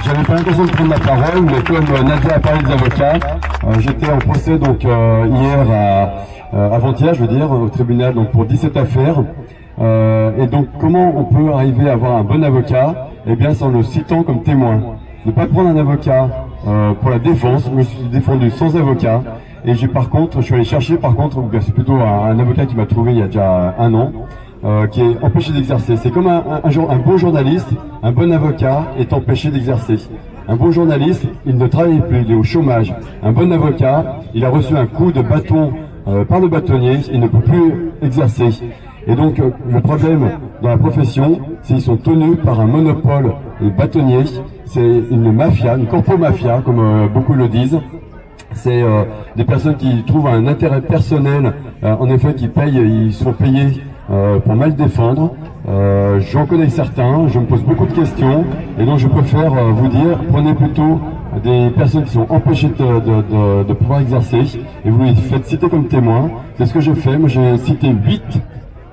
J'avais pas l'intention de prendre la parole, mais comme Nadia a parlé des avocats, j'étais en procès donc hier, avant-hier, je veux dire, au tribunal donc pour 17 affaires. Et donc comment on peut arriver à avoir un bon avocat? Eh bien, c'est en le citant comme témoin. Ne pas prendre un avocat pour la défense. Je me suis défendu sans avocat. Et je suis allé chercher c'est plutôt un avocat qui m'a trouvé il y a déjà un an, qui est empêché d'exercer. C'est comme un bon journaliste, un bon avocat est empêché d'exercer. Un bon journaliste, il ne travaille plus, il est au chômage. Un bon avocat, il a reçu un coup de bâton par le bâtonnier, il ne peut plus exercer. Et donc le problème dans la profession, c'est qu'ils sont tenus par un monopole bâtonnier. C'est une mafia, une corpo-mafia, comme beaucoup le disent. C'est des personnes qui trouvent un intérêt personnel, en effet, qui payent, ils sont payés pour mal défendre. J'en connais certains, je me pose beaucoup de questions, et donc je préfère vous dire, prenez plutôt des personnes qui sont empêchées de pouvoir exercer, et vous les faites citer comme témoins. C'est ce que j'ai fait. Moi, j'ai cité 8,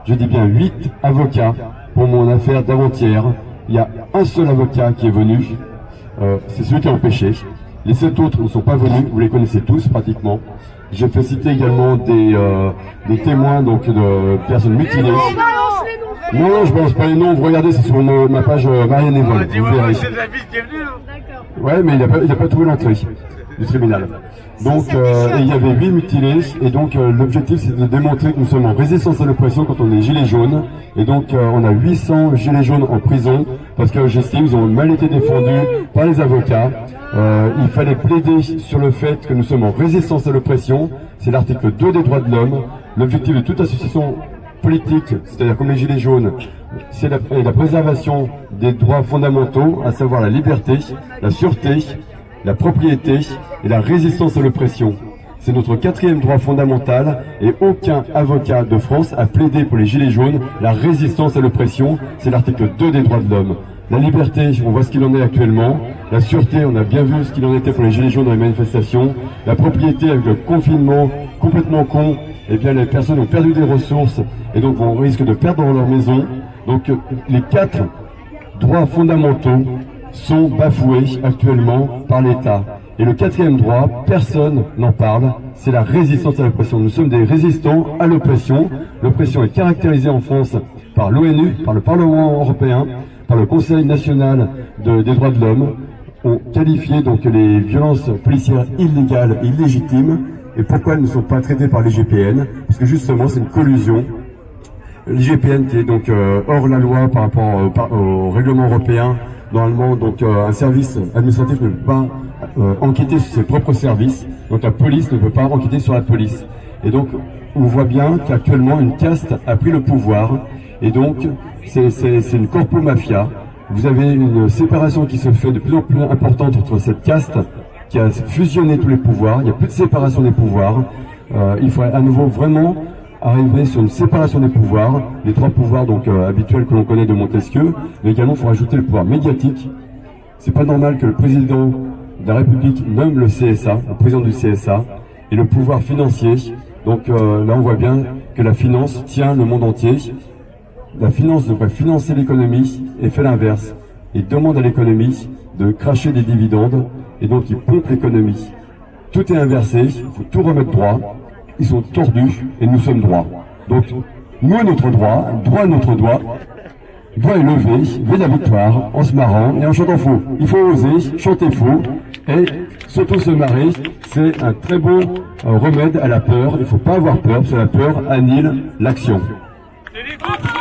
je dis bien 8 avocats pour mon affaire d'avant-hier. Il y a un seul avocat qui est venu, c'est celui qui a empêché. Les 7 autres ne sont pas venus, vous les connaissez tous pratiquement. J'ai fait citer également des témoins donc de personnes mutilées. Non, je balance pas les noms, vous regardez, c'est sur ma page Marianne Evol. C'est de la ville qui est venue, non? Ouais, mais il n'a pas trouvé l'entrée du tribunal. Donc il y avait 8 mutilés, et donc l'objectif c'est de démontrer que nous sommes en résistance à l'oppression quand on est gilets jaunes. Et donc on a 800 gilets jaunes en prison, parce que j'estime qu'ils ont mal été défendus par les avocats. Il fallait plaider sur le fait que nous sommes en résistance à l'oppression, c'est l'article 2 des droits de l'homme. L'objectif de toute association politique, c'est-à-dire comme les gilets jaunes, c'est la préservation des droits fondamentaux, à savoir la liberté, la sûreté, la propriété et la résistance à l'oppression. C'est notre 4e droit fondamental, et aucun avocat de France a plaidé pour les gilets jaunes la résistance à l'oppression. C'est l'article 2 des droits de l'homme. La liberté, on voit ce qu'il en est actuellement. La sûreté, on a bien vu ce qu'il en était pour les gilets jaunes dans les manifestations. La propriété, avec le confinement complètement con, eh bien les personnes ont perdu des ressources, et donc on risque de perdre leur maison. Donc les 4 droits fondamentaux sont bafoués actuellement par l'État. Et le 4e droit, personne n'en parle, c'est la résistance à l'oppression. Nous sommes des résistants à l'oppression. L'oppression est caractérisée en France par l'ONU, par le Parlement européen, par le Conseil national des droits de l'homme. On qualifié donc les violences policières illégales et illégitimes. Et pourquoi elles ne sont pas traitées par l'IGPN? Parce que justement c'est une collusion. L'IGPN qui est donc hors la loi par rapport au règlement européen. Normalement, donc un service administratif ne peut pas enquêter sur ses propres services, donc la police ne peut pas enquêter sur la police. Et donc, on voit bien qu'actuellement une caste a pris le pouvoir, et donc c'est une corpo-mafia. Vous avez une séparation qui se fait de plus en plus importante entre cette caste qui a fusionné tous les pouvoirs. Il n'y a plus de séparation des pouvoirs. Il faudrait à nouveau vraiment arriver sur une séparation des pouvoirs, les 3 pouvoirs donc habituels que l'on connaît de Montesquieu, mais également il faut rajouter le pouvoir médiatique. C'est pas normal que le président de la République nomme le CSA, le président du CSA, et le pouvoir financier. Donc là on voit bien que la finance tient le monde entier. La finance devrait financer l'économie et fait l'inverse. Il demande à l'économie de cracher des dividendes, et donc il pompe l'économie. Tout est inversé, il faut tout remettre droit. Ils sont tordus et nous sommes droits. Donc, nous et notre droit est notre doigt est levé, veut la victoire, en se marrant et en chantant faux. Il faut oser, chanter faux, et surtout se marrer, c'est un très bon remède à la peur. Il ne faut pas avoir peur, parce que la peur annule l'action.